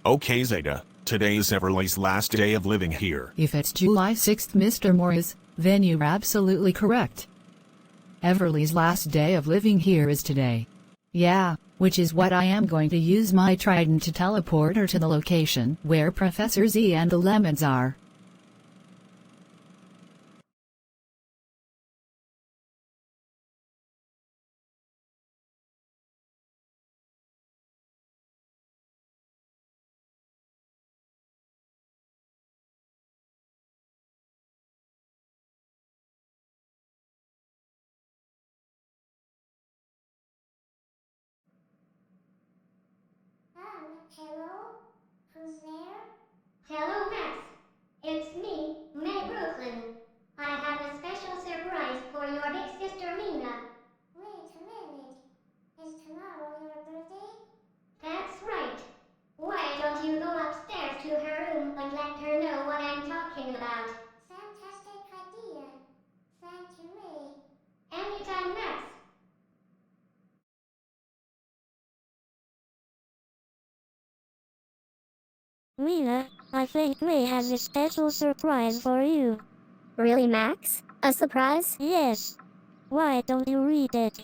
Okay Zeta, today is Everly's last day of living here. If it's July 6th, Mr. Morris, then you're absolutely correct. Everly's last day of living here is today. Yeah, which is what I am going to use my trident to teleport her to the location where Professor Z and the lemons are. Hello? Who's there? Hello, Max. It's me, May Brooklyn. I have a special surprise for your big sister Mina. Wait a minute. Is tomorrow your birthday? That's right. Why don't you go upstairs to her room and let her know what I'm talking about? Fantastic idea. Thank you, May. Anytime, Max. Mina, I think May has a special surprise for you. Really, Max? A surprise? Yes. Why don't you read it?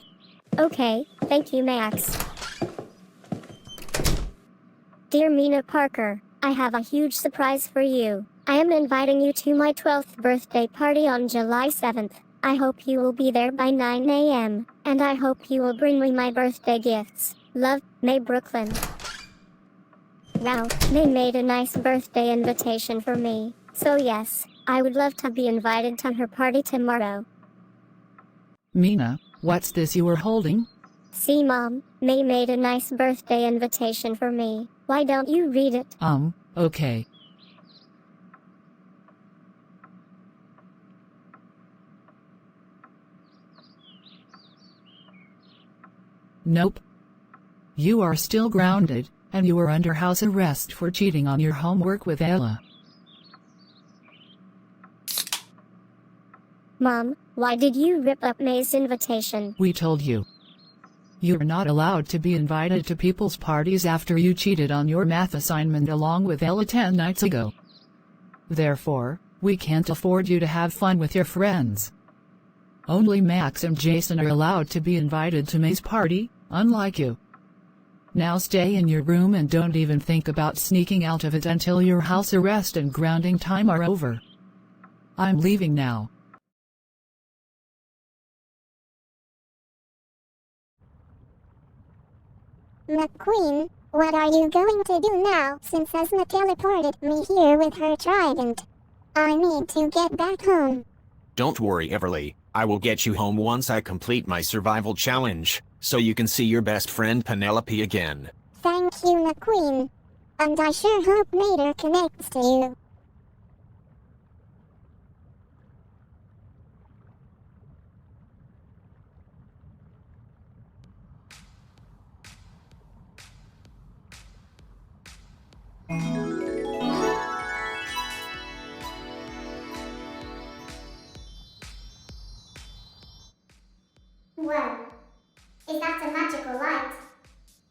Okay, thank you, Max. Dear Mina Parker, I have a huge surprise for you. I am inviting you to my 12th birthday party on July 7th. I hope you will be there by 9 a.m., and I hope you will bring me my birthday gifts. Love, May Brooklyn. Wow, May made a nice birthday invitation for me, so yes, I would love to be invited to her party tomorrow. Mina, what's this you were holding? See, Mom, May made a nice birthday invitation for me. Why don't you read it? Okay. Nope. You are still grounded, and you are under house arrest for cheating on your homework with Ella. Mom, why did you rip up May's invitation? We told you. You're not allowed to be invited to people's parties after you cheated on your math assignment along with Ella 10 nights ago. Therefore, we can't afford you to have fun with your friends. Only Max and Jason are allowed to be invited to May's party, unlike you. Now stay in your room and don't even think about sneaking out of it until your house arrest and grounding time are over. I'm leaving now. McQueen, what are you going to do now since Esma teleported me here with her trident? I need to get back home. Don't worry Everly, I will get you home once I complete my survival challenge, so you can see your best friend Penelope again. Thank you, McQueen. And I sure hope Mater connects to you. Well, is that a magical light?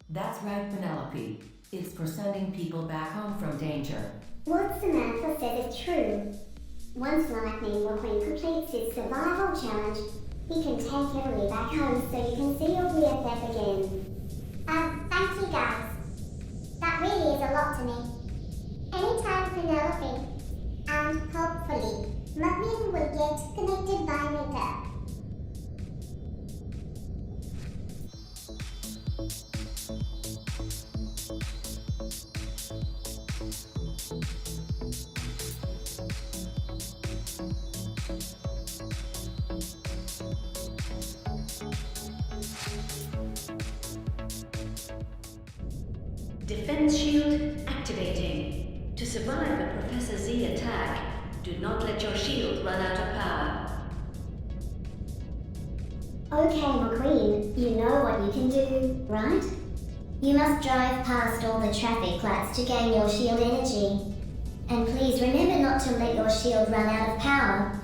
That's right, Penelope. It's for sending people back home from danger. What Samantha said is true. Once Lightning McQueen completes his survival challenge, he can take Emily back home so you can see your BFF again. Thank you guys. That really is a lot to me. Anytime, Penelope. And hopefully, McQueen will get connected by later. Defense shield activating. To survive a Professor Z attack, do not let your shield run out of power. Okay, McQueen, you know what you can do, right? You must drive past all the traffic lights to gain your shield energy. And please remember not to let your shield run out of power.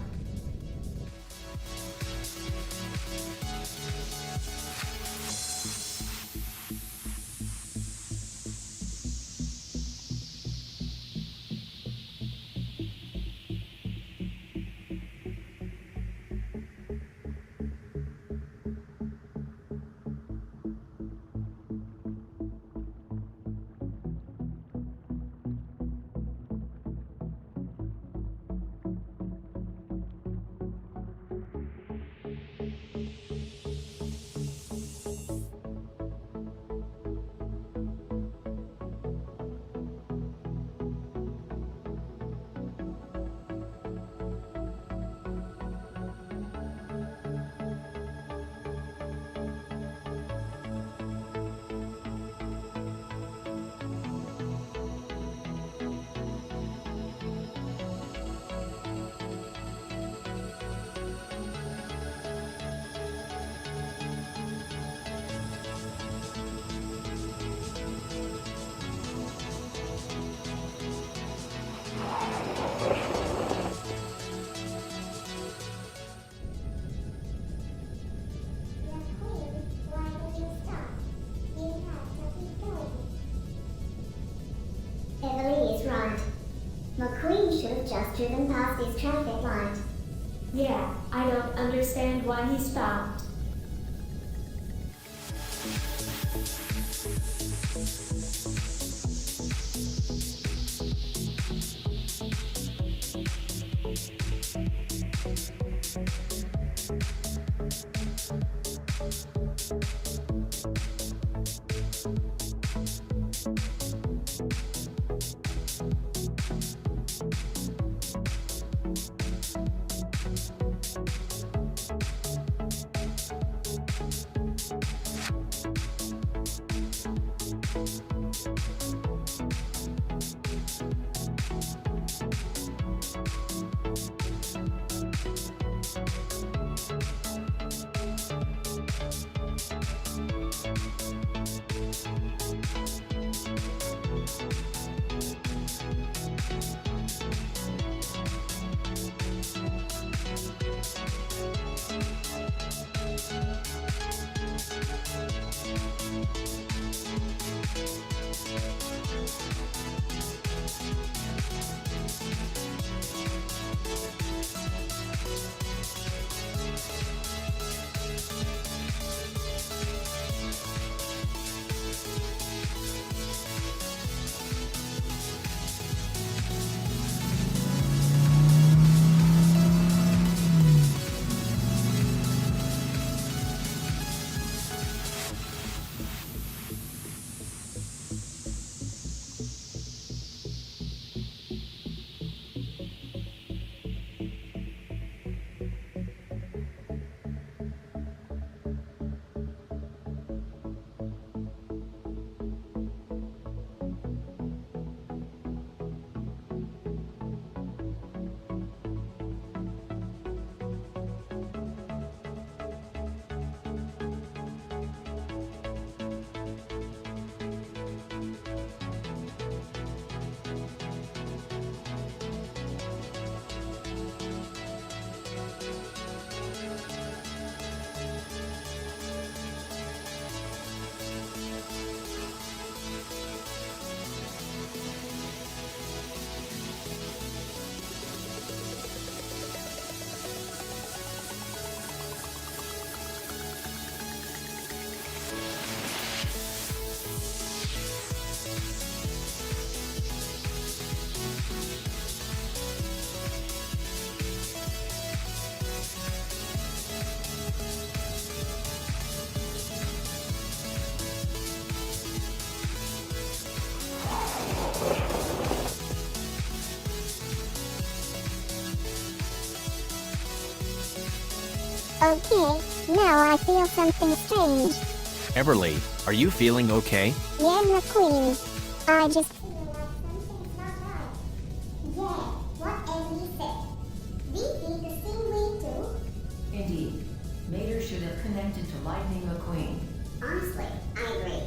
driven past his traffic light. Yeah, I don't understand why he stopped. Okay, now I feel something strange. Everly, are you feeling okay? Yeah, McQueen's. I just feel like something's not right. Yeah, what Emily said. We feel the same way too. Indeed. Mater should have connected to Lightning McQueen. Honestly, I agree.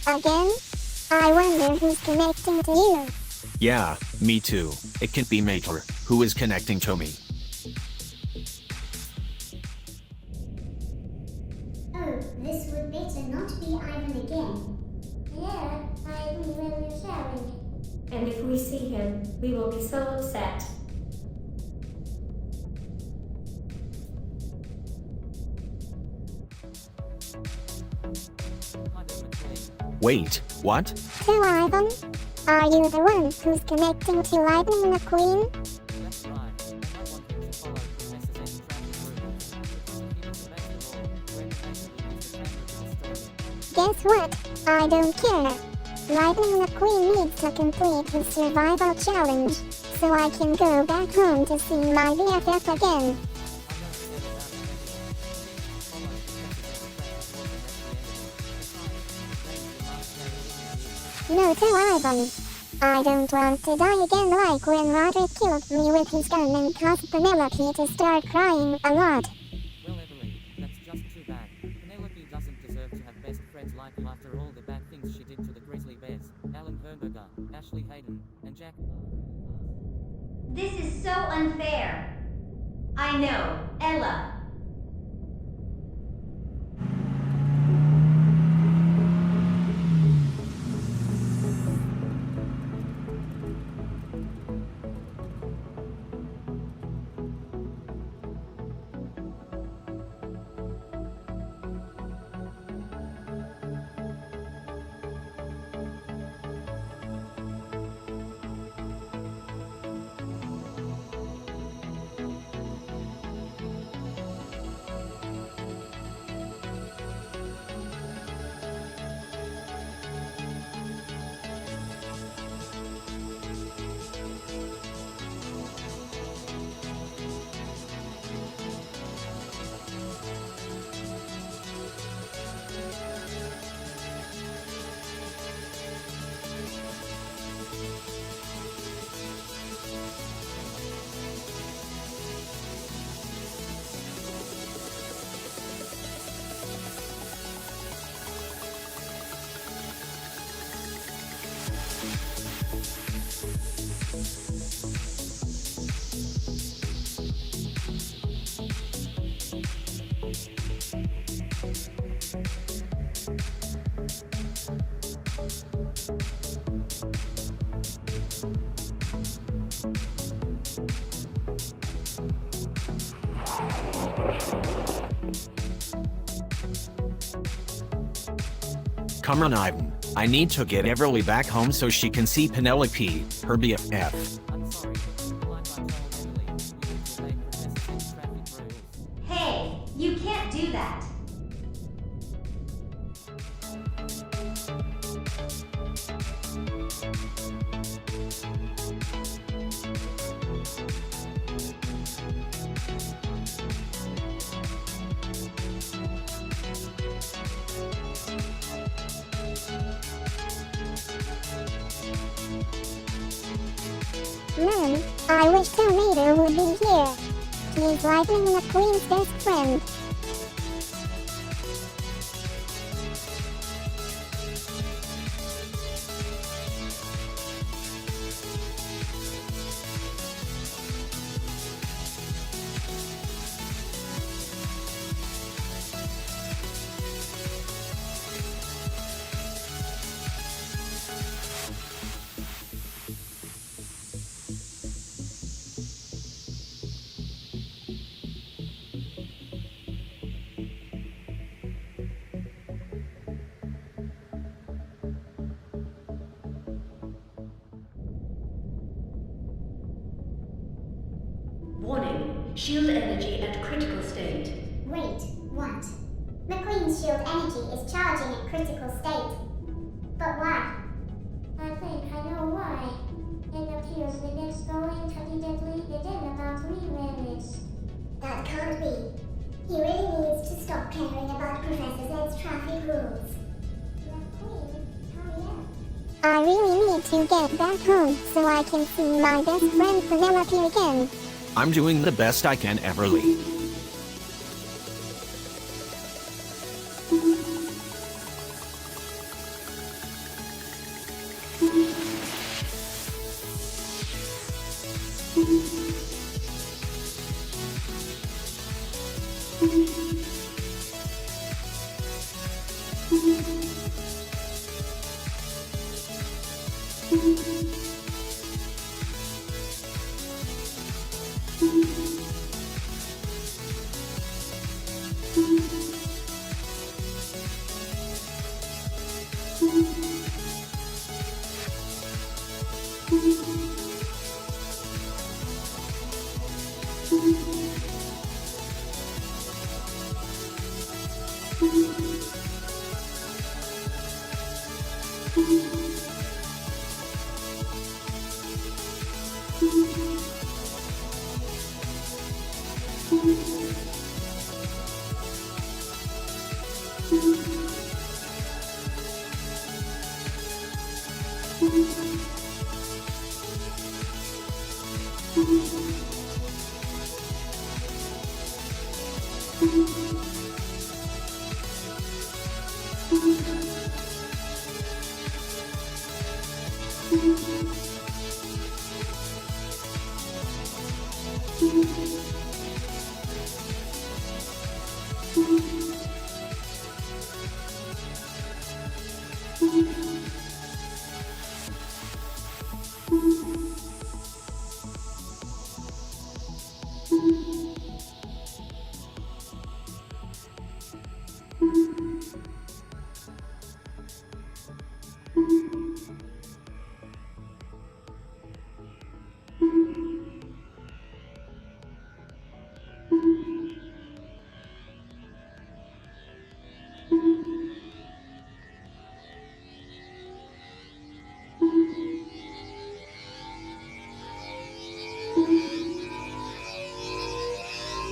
Again? I wonder who's connecting to you. Yeah, me too. It can be Mater, who is connecting to me. Oh, this would better not be Ivan again. Yeah, I agree with you sharing. And if we see him, we will be so upset. Wait, what? To Ivan? Are you the one who's connecting to Ivan McQueen? That's right. And I want him to follow Professor Zen's traffic rules. Because he was the best of all when basically used the camera to destroy him. Guess what? I don't care. Ivan McQueen needs to complete his survival challenge, so I can go back home to see my BFF again. No to Ivan. I don't want to die again like when Roderick killed me with his gun and caused Penelope to start crying a lot. Well, Everly, that's just too bad. Penelope doesn't deserve to have best friends like you after all the bad things she did to the Grizzly Bears, Alan Herberger, Ashley Hayden, and Jack. This is so unfair. I know, Ella. Come on, Ivan. I need to get Everly back home so she can see Penelope, her BFF. I'm sorry, but like I told Emily, you need to obey Professor Zen's traffic rules. Hey, you can't do that. Man, I wish Tomato would be here. He's Lightning McQueen's best friend. Warning, shield energy at critical state. Wait, what? McQueen's shield energy is charging at critical state. But why? I think I know why. It appears Minig's going to be depleted in about 3 minutes. That can't be. He really needs to stop caring about Professor Zed's traffic rules. McQueen, hurry up. I really need to get back home so I can see my best friend Penelope again. I'm doing the best I can, Everly.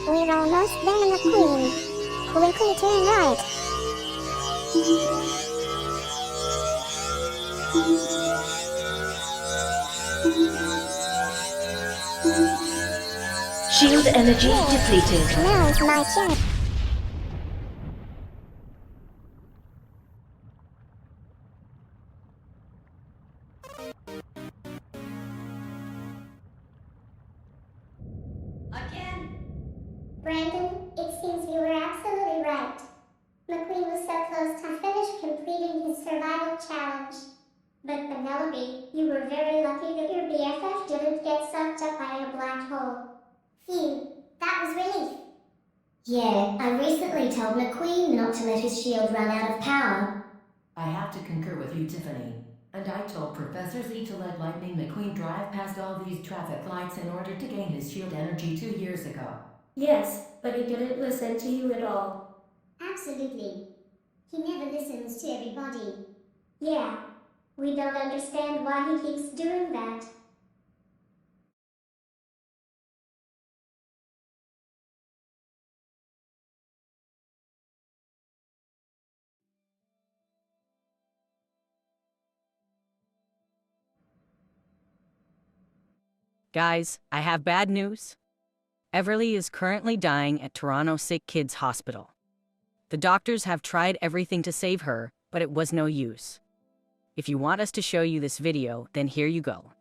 We're almost there, McQueen. Quickly turn right. Shield energy depleted. Now is my chance. Brandon, it seems you were absolutely right. McQueen was so close to finish completing his survival challenge. But Penelope, you were very lucky that your BFF didn't get sucked up by a black hole. Phew, that was relief. Yeah, I recently told McQueen not to let his shield run out of power. I have to concur with you, Tiffany. And I told Professor Z to let Lightning McQueen drive past all these traffic lights in order to gain his shield energy 2 years ago. Yes, but he didn't listen to you at all. Absolutely. He never listens to everybody. Yeah. We don't understand why he keeps doing that. Guys, I have bad news. Everly is currently dying at Toronto Sick Kids Hospital. The doctors have tried everything to save her, but it was no use. If you want us to show you this video, then here you go.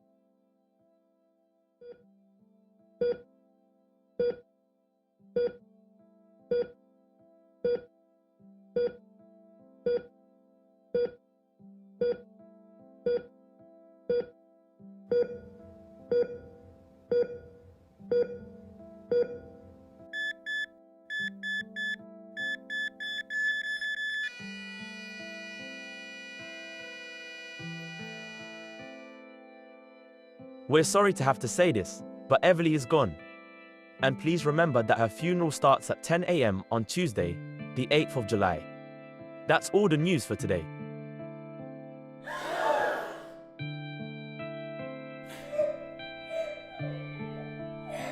We're sorry to have to say this, but Everly is gone. And please remember that her funeral starts at 10 AM on Tuesday, the 8th of July. That's all the news for today.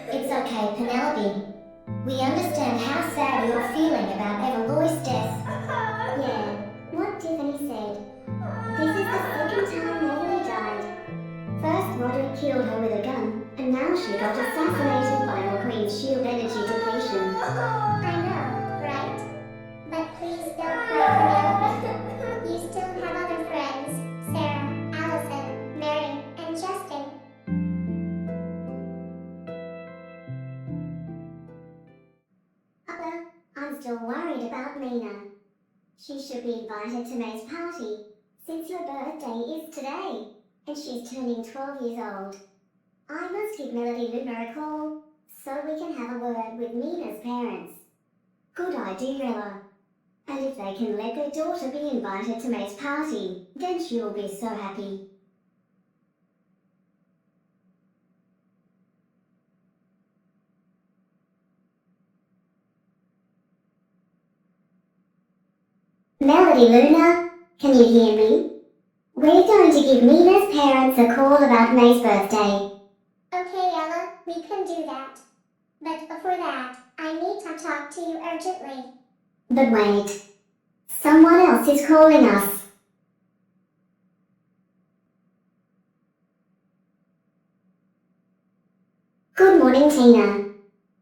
It's okay, Penelope. We understand how sad you're feeling about Everloy's death. Yeah, what Tiffany said. This is the second time Emily died. First, Roderick killed her with a gun, and now she got assassinated by McQueen's shield energy depletion. I know, right? But please don't cry, Penelope. You still have other friends, Sarah, Allison, She should be invited to May's party, since her birthday is today, and she's turning 12 years old. I must give Melody Luna a call, so we can have a word with Mina's parents. Good idea, Ella. And if they can let their daughter be invited to May's party, then she will be so happy. Melody Luna, can you hear me? We're going to give Mina's parents a call about May's birthday. Okay, Ella, we can do that. But before that, I need to talk to you urgently. But wait. Someone else is calling us. Good morning, Tina.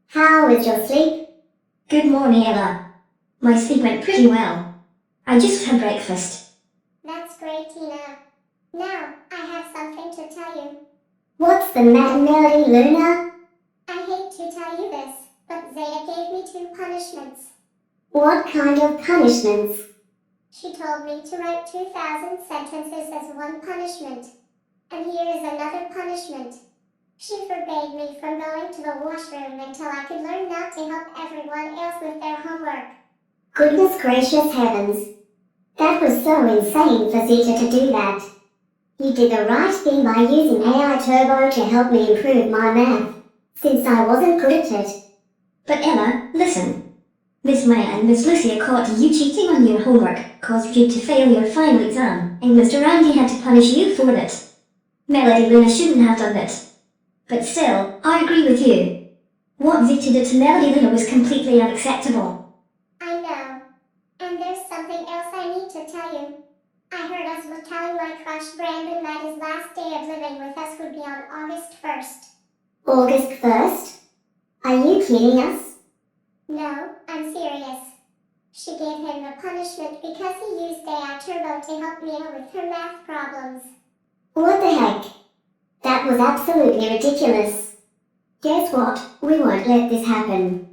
How was your sleep? Good morning, Ella. My sleep went pretty well. I just had breakfast. That's great, Tina. Now, I have something to tell you. What's the matter, Melody Luna? I hate to tell you this, but Zaya gave me 2 punishments. What kind of punishments? She told me to write 2,000 sentences as one punishment. And here is another punishment. She forbade me from going to the washroom until I could learn not to help everyone else with their homework. Goodness gracious heavens. That was so insane for Zita to do that. You did the right thing by using AI Turbo to help me improve my math, since I wasn't good at it. But Ella, listen. Miss Maya and Miss Lucia caught you cheating on your homework, caused you to fail your final exam, and Mr. Randy had to punish you for it. Melody Luna shouldn't have done it. But still, I agree with you. What Zita did to Melody Luna was completely unacceptable. I know. And there's something else I need to tell you. I heard us was telling my crush Brandon that his last day of living with us would be on August 1st. August 1st? Are you kidding us? No, I'm serious. She gave him the punishment because he used AI Turbo to help Mina with her math problems. What the heck? That was absolutely ridiculous. Guess what? We won't let this happen.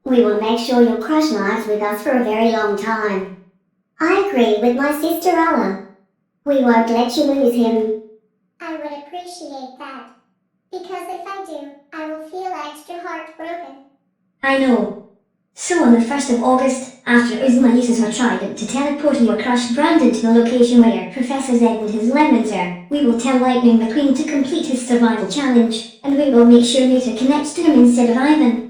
We will make sure your crush lives with us for a very long time. I agree with my sister Ella. We won't let you lose him. I would appreciate that. Because if I do, I will feel extra heartbroken. I know. So on the 1st of August, after Uzma uses her trident to teleport your crush Brandon to the location where Professor Z and his lemons are, we will tell Lightning McQueen to complete his survival challenge, and we will make sure Nita connects to him instead of Ivan.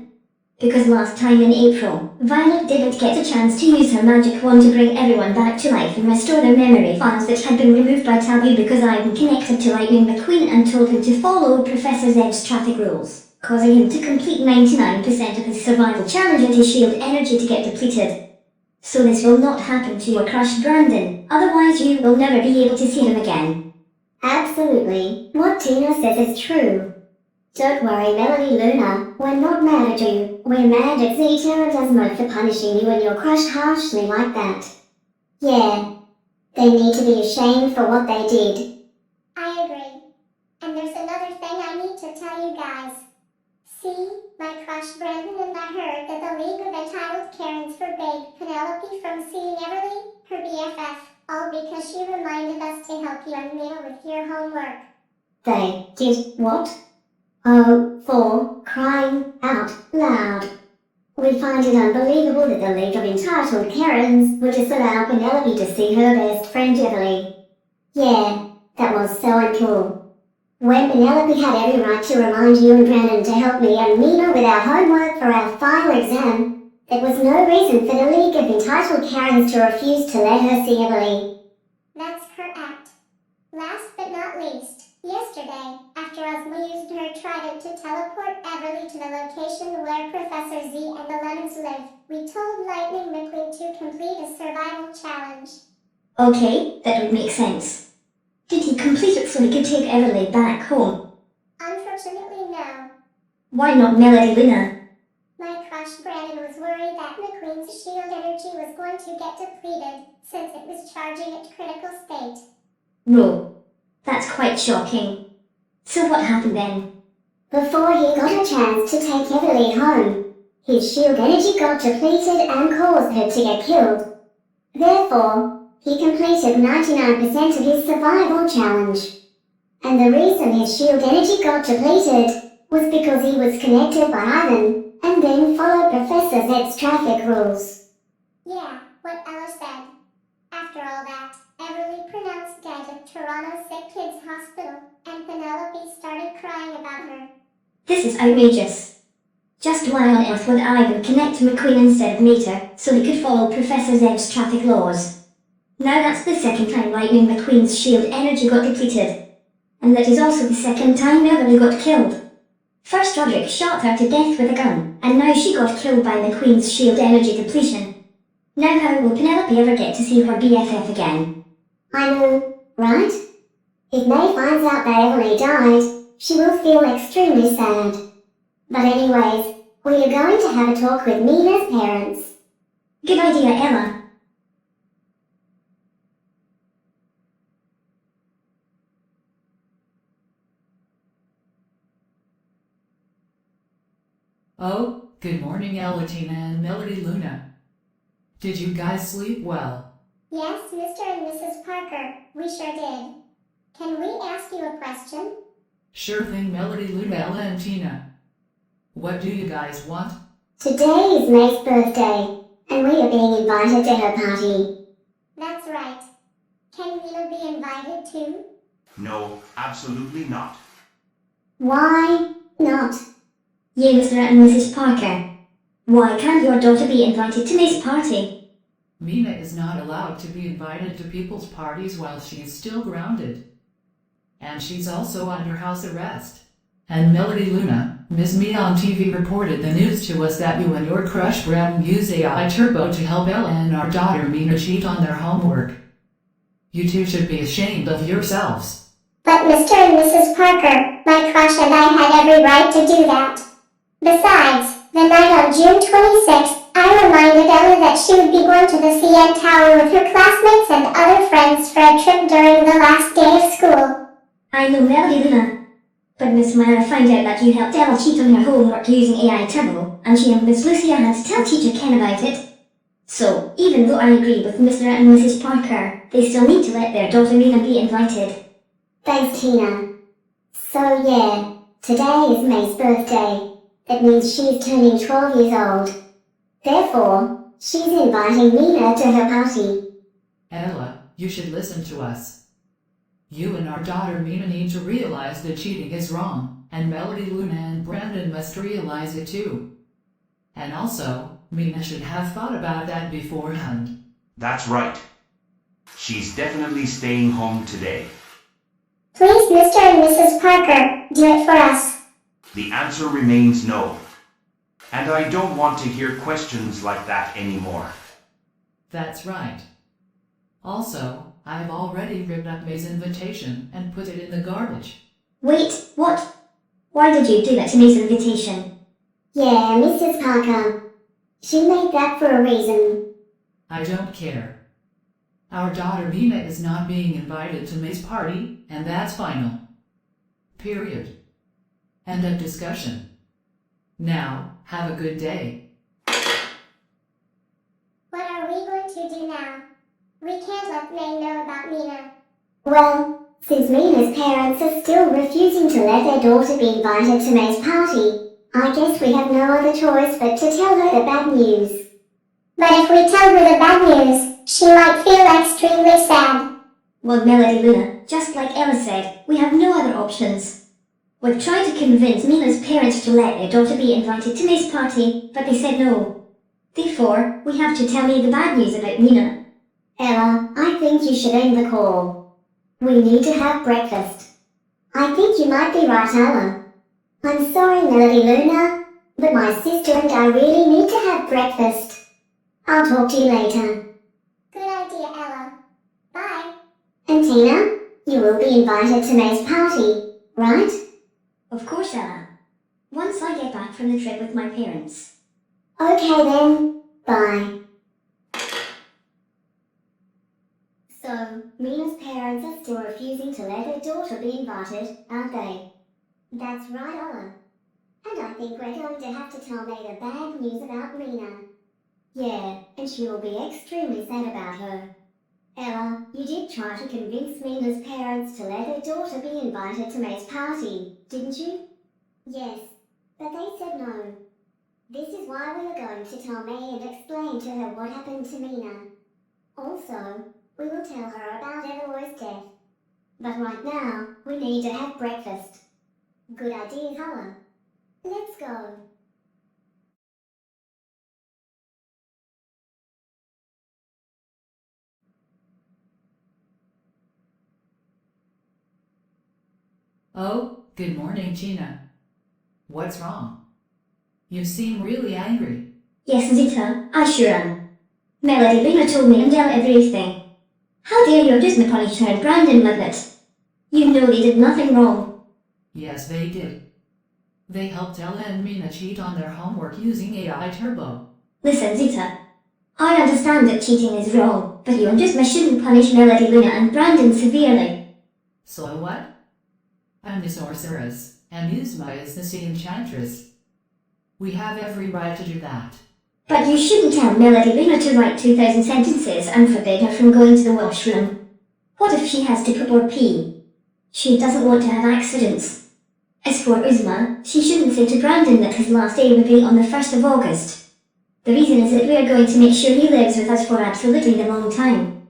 Because last time in April, Violet didn't get a chance to use her magic wand to bring everyone back to life and restore their memory files that had been removed by Tabby because Ivan connected to Lightning McQueen and told him to follow Professor Z's traffic rules, causing him to complete 99% of his survival challenge and his shield energy to get depleted. So this will not happen to your crush Brandon, otherwise you will never be able to see him again. Absolutely. What Tina says is true. Don't worry, Melody Luna, we're not mad at you. We're mad at Zeta and Asmo for punishing you and your crush harshly like that. Yeah, they need to be ashamed for what they did. I agree. And there's another thing I need to tell you guys. See, my crush Brandon and I heard that the League of Entitled Karens forbade Penelope from seeing Everly, her BFF, all because she reminded us to help you and Mina with your homework. They did what? Oh, for crying out loud. We find it unbelievable that the League of Entitled Karens would disallow Penelope to see her best friend Everly. Yeah, that was so uncool. When Penelope had every right to remind you and Brandon to help me and Mina with our homework for our final exam, there was no reason for the League of Entitled Karens to refuse to let her see Everly. That's correct. Last but not least, yesterday, after Ozma used her trident to teleport Everly to the location where Professor Z and the Lemons live, we told Lightning McQueen to complete a survival challenge. Okay, that would make sense. Did he complete it so he could take Everly back home? Unfortunately, no. Why not Melody Luna? My crush Brandon was worried that McQueen's shield energy was going to get depleted, since it was charging at critical state. No. That's quite shocking. So what happened then? Before he got a chance to take Everly home, his shield energy got depleted and caused her to get killed. Therefore, he completed 99% of his survival challenge. And the reason his shield energy got depleted was because he was connected by Ivan, and then followed Professor Z's traffic rules. Yeah, what Ella said. After all that, Everly pronounced dead at Toronto Sick Kids Hospital, and Penelope started crying about her. This is outrageous. Just why on earth would Ivan connect to McQueen instead of Meter, so he could follow Professor Zeb's traffic laws? Now that's the second time Lightning McQueen's shield energy got depleted. And that is also the second time Everly got killed. First Roderick shot her to death with a gun, and now she got killed by McQueen's shield energy depletion. Now how will Penelope ever get to see her BFF again? I know, right? If May finds out that Everly died, she will feel extremely sad. But anyways, we are going to have a talk with Mina's parents. Good idea, Ella. Oh, good morning, Elatina and Melody Luna. Did you guys sleep well? Yes, Mr. and Mrs. Parker, we sure did. Can we ask you a question? Sure thing, Melody Luna, Ella and Tina. What do you guys want? Today is May's birthday, and we are being invited to her party. That's right. Can Mina be invited too? No, absolutely not. Why not? You, Mr. and Mrs. Parker. Why can't your daughter be invited to May's party? Mina is not allowed to be invited to people's parties while she is still grounded. And she's also under house arrest. And Melody Luna, Ms. Mina on TV reported the news to us that you and your crush Bram use AI Turbo to help Ella and our daughter Mina cheat on their homework. You two should be ashamed of yourselves. But Mr. and Mrs. Parker, my crush and I had every right to do that. Besides, the night on June 26th, I reminded Ella that she would be going to the CN Tower with her classmates and other friends for a trip during the last day of school. I know, Melody Luna. But Miss Myra found out that you helped Ella cheat on her homework using AI Turbo, and she and Miss Lucia had to tell Teacher Ken about it. So, even though I agree with Mr. and Mrs. Parker, they still need to let their daughter Mina be invited. Thanks, Tina. So yeah, today is May's birthday. That means she's turning 12 years old. Therefore, she's inviting Mina to her party. Ella, you should listen to us. You and our daughter Mina need to realize that cheating is wrong, and Melody Luna and Brandon must realize it too. And also, Mina should have thought about that beforehand. That's right. She's definitely staying home today. Please, Mr. and Mrs. Parker, do it for us. The answer remains no. And I don't want to hear questions like that anymore. That's right. Also, I've already ripped up May's invitation and put it in the garbage. Wait, what? Why did you do that to May's invitation? Yeah, Mrs. Parker. She made that for a reason. I don't care. Our daughter Mina is not being invited to May's party, and that's final. Period. End of discussion. Now, have a good day. What are we going to do now? We can't let May know about Mina. Well, since Mina's parents are still refusing to let their daughter be invited to May's party, I guess we have no other choice but to tell her the bad news. But if we tell her the bad news, she might feel extremely sad. Well, Melody Luna, just like Ella said, we have no other options. We've tried to convince Mina's parents to let their daughter be invited to May's party, but they said no. Therefore, we have to tell May the bad news about Mina. Ella, I think you should end the call. We need to have breakfast. I think you might be right, Ella. I'm sorry, Melody Luna, but my sister and I really need to have breakfast. I'll talk to you later. Good idea, Ella. Bye. And Tina, you will be invited to May's party, right? Of course, Ella. Once I get back from the trip with my parents. Okay then, bye. So, Mina's parents are still refusing to let their daughter be invited, aren't they? That's right, Ella. And I think we're going to have to tell May the bad news about Mina. Yeah, and she will be extremely sad about her. Ella, you did try to convince Mina's parents to let their daughter be invited to May's party, didn't you? Yes, but they said no. This is why we are going to tell May and explain to her what happened to Mina. Also, we will tell her about Eloy's death. But right now, we need to have breakfast. Good idea, Ella. Let's go. Oh, good morning, Gina. What's wrong? You seem really angry. Yes, Zita, I sure am. Melody Luna told me and Ella everything. How dare you just punish her and Brandon like that? You know they did nothing wrong. Yes, they did. They helped Ella and Mina cheat on their homework using AI Turbo. Listen, Zita. I understand that cheating is wrong, but you and just shouldn't punish Melody Luna and Brandon severely. So what? I'm the sorceress, and Yuzma is the sea enchantress. We have every right to do that. But you shouldn't tell Melody Luna to write 2,000 sentences and forbid her from going to the washroom. What if she has to poop or pee? She doesn't want to have accidents. As for Uzma, she shouldn't say to Brandon that his last day would be on the 1st of August. The reason is that we are going to make sure he lives with us for absolutely a long time.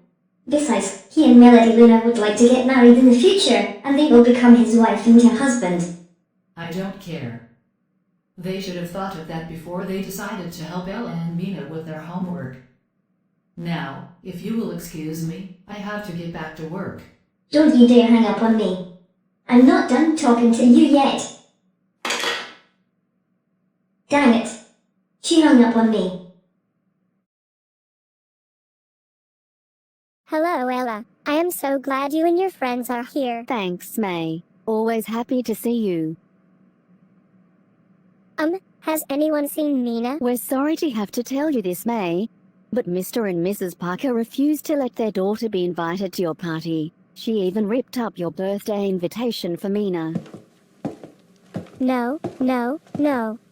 Besides, he and Melody Luna would like to get married in the future, and they will become his wife and her husband. I don't care. They should have thought of that before they decided to help Ella and Mina with their homework. Now, if you will excuse me, I have to get back to work. Don't you dare hang up on me. I'm not done talking to you yet. Dang it. She hung up on me. Hello, Ella. I am so glad you and your friends are here. Thanks, May. Always happy to see you. Has anyone seen Mina? We're sorry to have to tell you this, May, but Mr. and Mrs. Parker refused to let their daughter be invited to your party. She even ripped up your birthday invitation for Mina. No.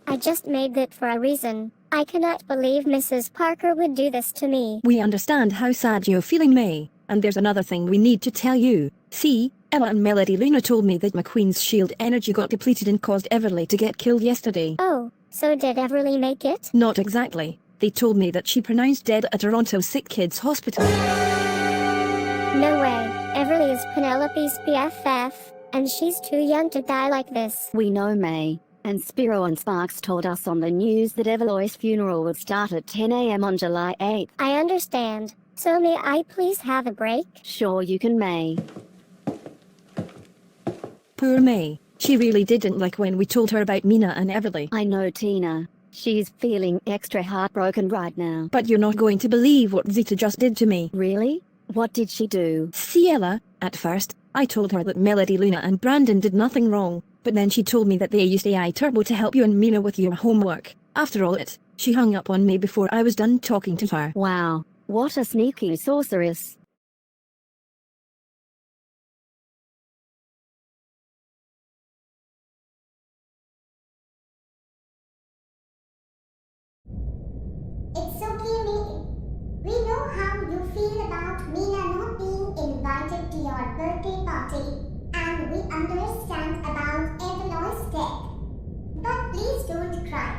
I just made that for a reason. I cannot believe Mrs. Parker would do this to me. We understand how sad you're feeling, May, and there's another thing we need to tell you. See, Ella and Melody Luna told me that McQueen's shield energy got depleted and caused Everly to get killed yesterday. Oh, so did Everly make it? Not exactly. They told me that she pronounced dead at Toronto Sick Kids Hospital. No way. Everly is Penelope's BFF, and she's too young to die like this. We know, May. And Spiro and Sparks told us on the news that Eveloy's funeral would start at 10 a.m. on July 8th. I understand. So may I please have a break? Sure you can, May. Poor May. She really didn't like when we told her about Mina and Everly. I know, Tina. She's feeling extra heartbroken right now. But you're not going to believe what Zita just did to me. Really? What did she do? See, Ella, at first, I told her that Melody Luna and Brandon did nothing wrong, but then she told me that they used AI Turbo to help you and Mina with your homework. After all it, she hung up on me before I was done talking to her. Wow, what a sneaky sorceress. It's okay, May. We know how you feel about Mina not being invited to your birthday party, and we understand about Eveloy's death. But please don't cry.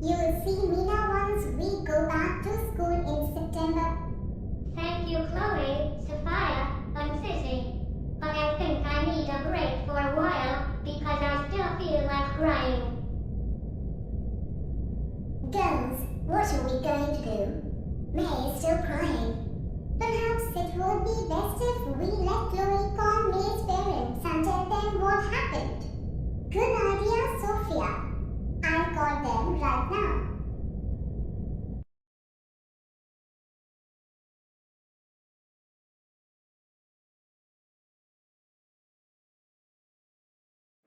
You will see Mina once we go back to school in September. Thank you, Chloe, Sophia, and Sissy. But I think I need a break for a while because I still feel like crying. Girls, what are we going to do? May is still crying. Perhaps it would be best if we let Chloe call May's parents and tell them what happened. Good idea, Sophia. I'll call them right now.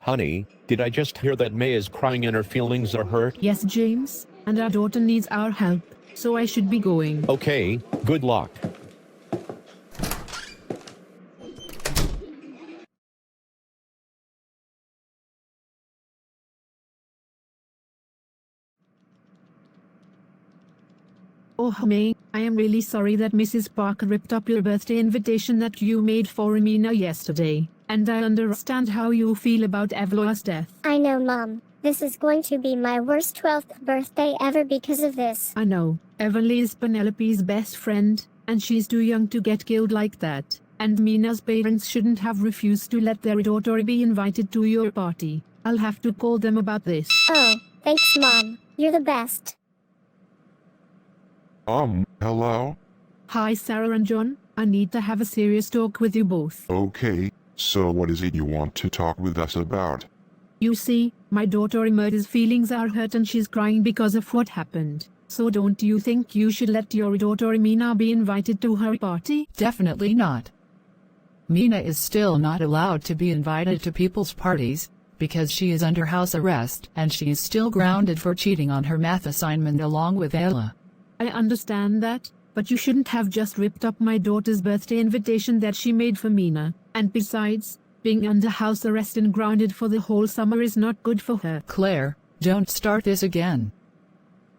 Honey, did I just hear that May is crying and her feelings are hurt? Yes, James, and our daughter needs our help, so I should be going. Okay, good luck. Oh May, I am really sorry that Mrs. Parker ripped up your birthday invitation that you made for Mina yesterday, and I understand how you feel about Evloa's death. I know, Mom. This is going to be my worst 12th birthday ever because of this. I know, Everly is Penelope's best friend, and she's too young to get killed like that, and Mina's parents shouldn't have refused to let their daughter be invited to your party. I'll have to call them about this. Oh, thanks, Mom. You're the best. Hello? Hi Sarah and John, I need to have a serious talk with you both. Okay, so what is it you want to talk with us about? You see, my daughter Emerald's feelings are hurt and she's crying because of what happened. So don't you think you should let your daughter Mina be invited to her party? Definitely not. Mina is still not allowed to be invited to people's parties, because she is under house arrest and she is still grounded for cheating on her math assignment along with Ella. I understand that, but you shouldn't have just ripped up my daughter's birthday invitation that she made for Mina, and besides, being under house arrest and grounded for the whole summer is not good for her. Claire, don't start this again.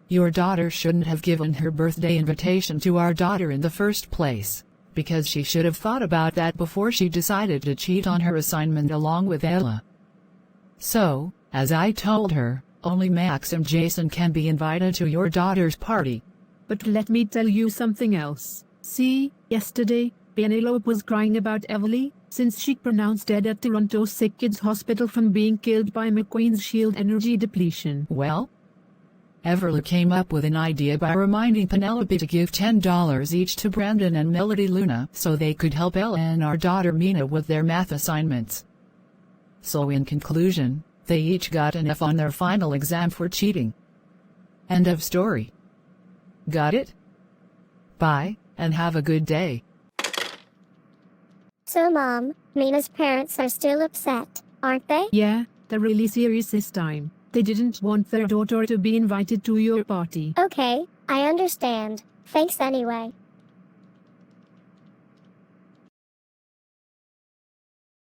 Your daughter shouldn't have given her birthday invitation to our daughter in the first place, because she should have thought about that before she decided to cheat on her assignment along with Ella. So, as I told her, only Max and Jason can be invited to your daughter's party. But let me tell you something else. See, yesterday, Penelope was crying about Everly, since she pronounced dead at Toronto Sick Kids Hospital from being killed by McQueen's shield energy depletion. Well, Everly came up with an idea by reminding Penelope to give $10 each to Brandon and Melody Luna so they could help Ella and our daughter Mina with their math assignments. So in conclusion, they each got an F on their final exam for cheating. End of story. Got it? Bye, and have a good day. So Mom, Mina's parents are still upset, aren't they? Yeah, they're really serious this time. They didn't want their daughter to be invited to your party. Okay, I understand. Thanks anyway.